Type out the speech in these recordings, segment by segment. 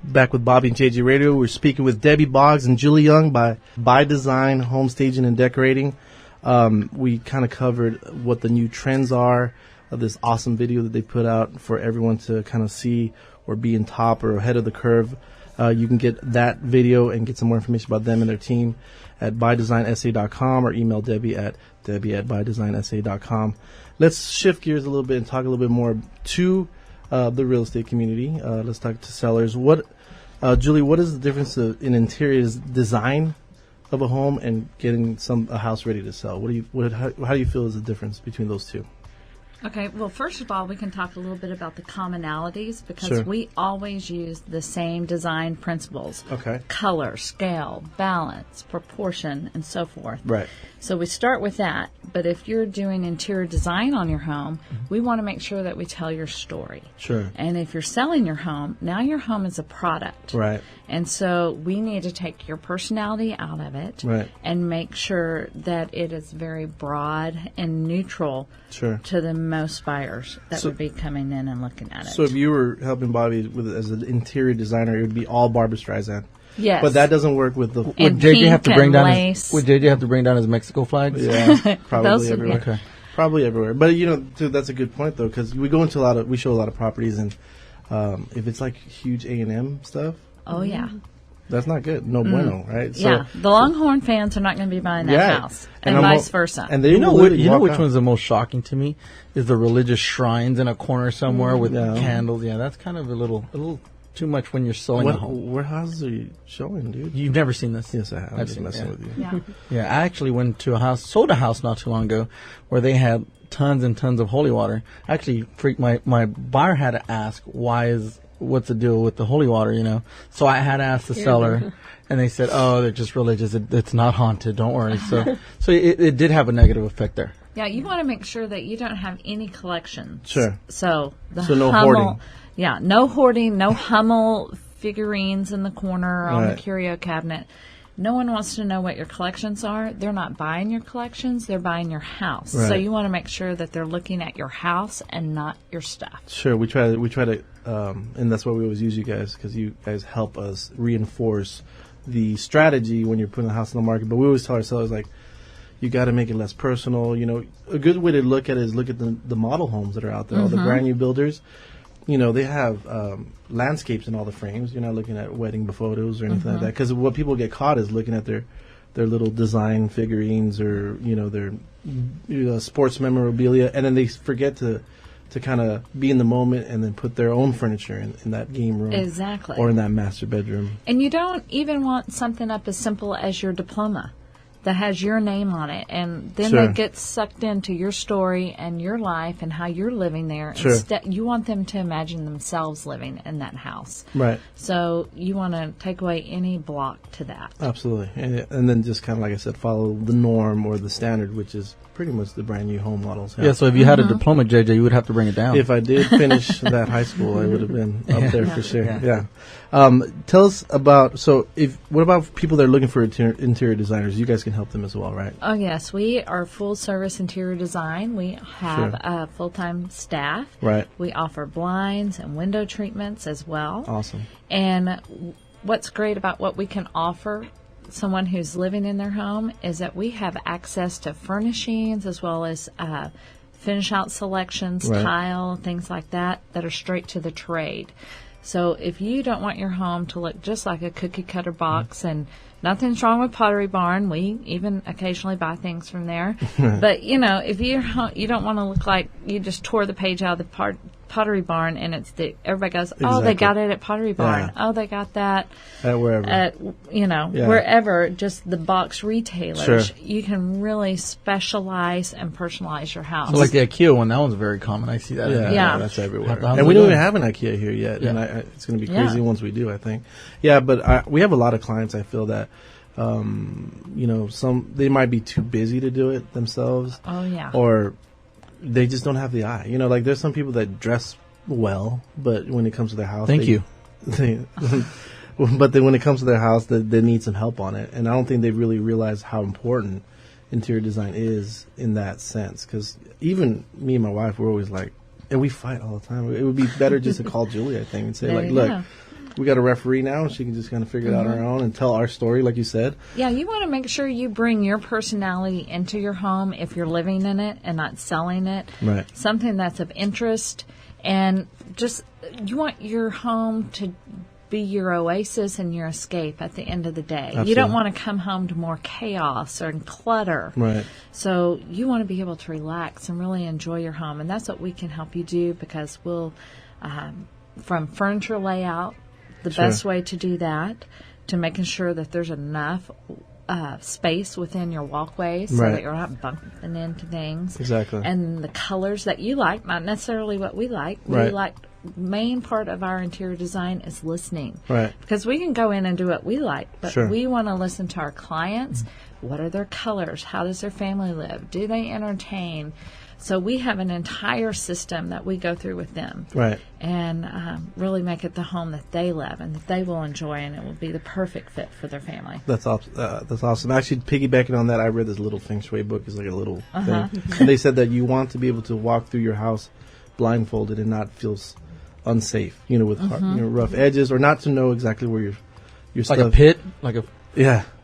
Back with Bobby and JJ Radio. We're speaking with Debbie Boggs and Julie Young by Design Home Staging and Decorating. We kind of covered what the new trends are of this awesome video that they put out for everyone to kind of see or be in top or ahead of the curve. You can get that video and get some more information about them and their team at bydesignsa.com or email Debbie at bydesignsa.com. Let's shift gears a little bit and talk a little bit more to the real estate community. Let's talk to sellers. Julie, what is the difference in interior design of a home and getting a house ready to sell? How do you feel is the difference between those two? Okay, well, first of all, we can talk a little bit about the commonalities because Sure. we always use the same design principles. Okay. Color, scale, balance, proportion, and so forth. Right. So we start with that. But if you're doing interior design on your home, we want to make sure that we tell your story. Sure. And if you're selling your home, now your home is a product. Right. And so we need to take your personality out of it Right. and make sure that it is very broad and neutral Sure. to the most buyers that So- would be coming in and looking at it. So if you were helping Bobby as an interior designer, it would be all Barbra Streisand. Yes. But that doesn't work with the... And Would JJ have to pink bring and down lace. would JJ have to bring down his Mexico flags? Yeah, probably Those would be- everywhere. Okay. Probably everywhere. But, dude, that's a good point, though, because we show a lot of properties, and if it's like huge A&M stuff, Oh, yeah. that's not good. No bueno, right? So, Yeah. The Longhorn fans are not going to be buying that Yeah. house. And And, I'm vice versa. And they You know will what? literally You know walk which out. one's the most shocking to me is the religious shrines in a corner somewhere with Yeah. candles. Yeah, that's kind of a little too much when you're selling a home. What houses are you showing, dude? You've never seen this? Yes, I have. I'm I've just seen it, messing yeah. with you. yeah. Yeah, I actually went to sold a house not too long ago, where they had tons and tons of holy water. Actually, my buyer had to ask what's the deal with the holy water, So I had to ask the seller, and they said, "Oh, they're just religious. It's not haunted. Don't worry." So it did have a negative effect there. Yeah, you want to make sure that you don't have any collections. Sure. So no Hummel, hoarding. Yeah, no hoarding, no Hummel figurines in the corner on the Right. curio cabinet. No one wants to know what your collections are. They're not buying your collections, they're buying your house. So Right. you want to make sure that they're looking at your house and not your stuff. Sure, we try to, and that's why we always use you guys, because you guys help us reinforce the strategy when you're putting a house on the market. But we always tell our sellers, like, you got to make it less personal. A good way to look at it is look at the model homes that are out there, all the brand new builders. They have landscapes in all the frames. You're not looking at wedding photos or anything like that. Because what people get caught is looking at their little design figurines or their sports memorabilia, and then they forget to kind of be in the moment and then put their own furniture in that game room. Exactly. Or in that master bedroom. And you don't even want something up as simple as your diploma that has your name on it. And then Sure. they get sucked into your story and your life and how you're living there. Sure. Instead, you want them to imagine themselves living in that house. Right. So you want to take away any block to that. Absolutely. And then just kind of, like I said, follow the norm or the standard, which is pretty much the brand new home models have. Yeah, so if you had a diploma, JJ, you would have to bring it down. If I did finish that high school, I would have been up there for sure. Yeah. Yeah. Tell us about, what about people that are looking for interior designers? You guys can help them as well, right? Oh, yes. We are full-service interior design. We have Sure. a full-time staff. Right. We offer blinds and window treatments as well. Awesome. And what's great about what we can offer someone who's living in their home is that we have access to furnishings as well as finish out selections, Right. tile, things like that are straight to the trade. So if you don't want your home to look just like a cookie cutter box, and nothing's wrong with Pottery Barn, we even occasionally buy things from there. But if you don't want to look like you just tore the page out of the Pottery Barn, and everybody goes, oh, they Exactly. got it at Pottery Barn. Yeah. Oh, they got that At wherever. at Yeah. wherever, just the box retailers. Sure. You can really specialize and personalize your house. So like the IKEA one, that one's very common. I see that. Yeah. That's everywhere. How's And it we don't going? even have an IKEA here yet. Yeah. And it's going to be Yeah. crazy once we do, I think. Yeah, but we have a lot of clients, I feel, that, they might be too busy to do it themselves. Oh, yeah. Or they just don't have the eye. Like there's some people that dress well, but when it comes to their house, Thank you. But then when it comes to their house, they need some help on it. And I don't think they really realize how important interior design is in that sense. Because even me and my wife, we're always like, and we fight all the time. It would be better just to call Julie, I think, and say, There like, you look, go. we got a referee now. She can just kind of figure it out on her own and tell our story, like you said. Yeah, you want to make sure you bring your personality into your home if you're living in it and not selling it. Right. Something that's of interest, and just you want your home to be your oasis and your escape at the end of the day. Absolutely. You don't want to come home to more chaos or clutter. Right. So you want to be able to relax and really enjoy your home, and that's what we can help you do, because we'll, from furniture layout, the best way to do that, to making sure that there's enough space within your walkways so that you're not bumping into things. Exactly. And the colors that you like, not necessarily what we like. We like, main part of our interior design is listening. Right. Because we can go in and do what we like, but Sure. we want to listen to our clients. What are their colors? How does their family live? Do they entertain? So we have an entire system that we go through with them. Right. And really make it the home that they love and that they will enjoy, and it will be the perfect fit for their family. That's awesome. Actually, piggybacking on that, I read this little feng shui book. It's like a little thing. And they said that you want to be able to walk through your house blindfolded and not feel unsafe, with rough edges, or not to know exactly where your stuff. Like a pit? Like a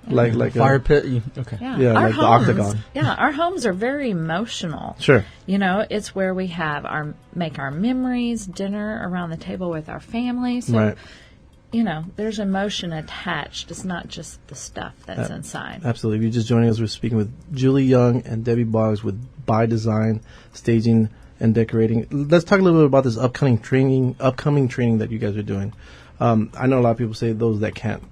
like a fire pit? Okay. Yeah, our like the homes, octagon. Yeah, our homes are very emotional. Sure. It's where we have make our memories, dinner around the table with our family. So, there's emotion attached. It's not just the stuff that's inside. Absolutely. If you're just joining us, we're speaking with Julie Young and Debbie Boggs with By Design, Staging and Decorating. Let's talk a little bit about this upcoming training that you guys are doing. I know a lot of people say those that can't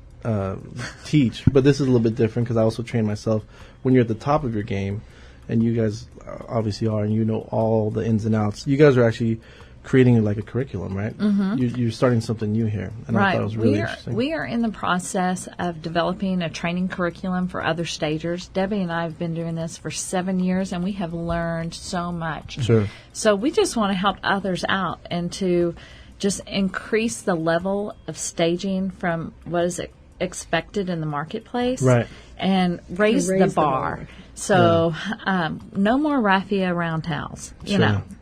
teach, but this is a little bit different because I also train myself. When you're at the top of your game, and you guys obviously are, and you know all the ins and outs, you guys are actually creating like a curriculum, right? You're starting something new here, and I thought it was really interesting. We are in the process of developing a training curriculum for other stagers. Debbie and I have been doing this for 7 years, and we have learned so much. Sure. So we just want to help others out and to just increase the level of staging from what is expected in the marketplace, right, and raise the bar. So no more raffia roundhouse,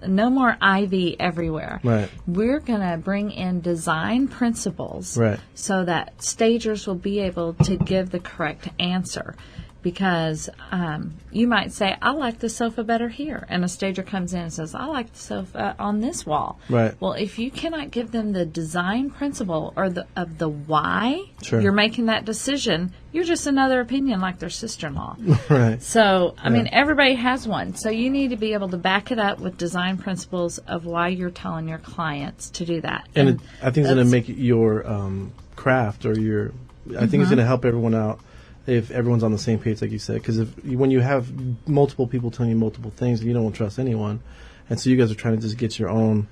no more ivy everywhere. Right. We're going to bring in design principles, right, so that stagers will be able to give the correct answer. Because you might say, I like the sofa better here. And a stager comes in and says, I like the sofa on this wall. Right. Well, if you cannot give them the design principle or of the why you're making that decision, you're just another opinion like their sister-in-law. Right. So, I mean, everybody has one. So you need to be able to back it up with design principles of why you're telling your clients to do that. And I think it's going to make your craft or I think it's going to help everyone out if everyone's on the same page, like you said. Because when you have multiple people telling you multiple things, you don't trust anyone. And so you guys are trying to just get your own,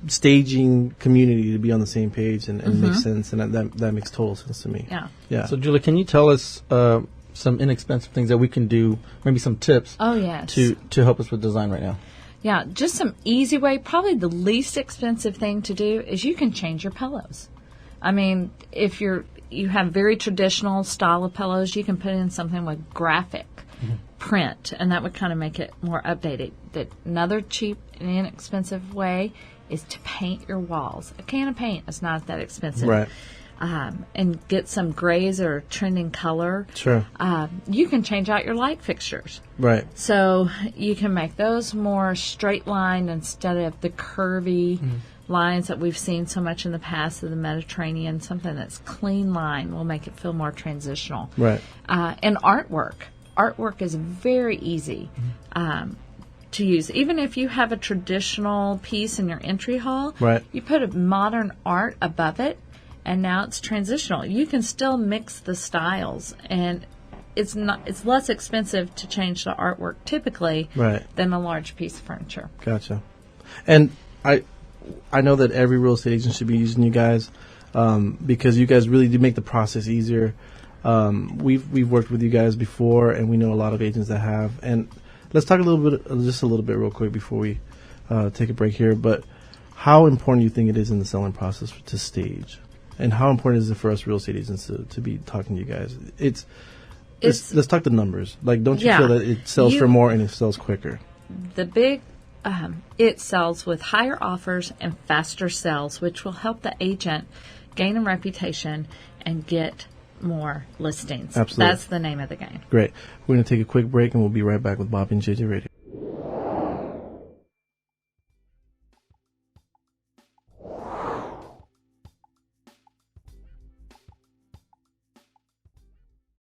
staging community to be on the same page and make sense. And that makes total sense to me. Yeah. So, Julie, can you tell us some inexpensive things that we can do, maybe some tips to help us with design right now? Yeah, just some easy way. Probably the least expensive thing to do is you can change your pillows. I mean, if you have very traditional style of pillows, you can put in something with graphic print, and that would kind of make it more updated. Another cheap and inexpensive way is to paint your walls. A can of paint is not that expensive. Right. And get some grays or trending color. Sure. You can change out your light fixtures. Right. So you can make those more straight line instead of the curvy lines that we've seen so much in the past of the Mediterranean. Something that's clean line will make it feel more transitional. Right. And artwork. Artwork is very easy to use. Even if you have a traditional piece in your entry hall, right, you put a modern art above it, and now it's transitional. You can still mix the styles, and it's less expensive to change the artwork typically than a large piece of furniture. Gotcha. And I know that every real estate agent should be using you guys because you guys really do make the process easier. We've worked with you guys before, and we know a lot of agents that have. And let's talk just a little bit real quick before we take a break here. But how important do you think it is in the selling process to stage? And how important is it for us real estate agents to be talking to you guys? Let's talk the numbers. Like, don't you feel that it sells for more and it sells quicker? The big it sells with higher offers and faster sales, which will help the agent gain a reputation and get more listings. Absolutely. That's the name of the game. Great. We're going to take a quick break, and we'll be right back with Bob and JJ Radio.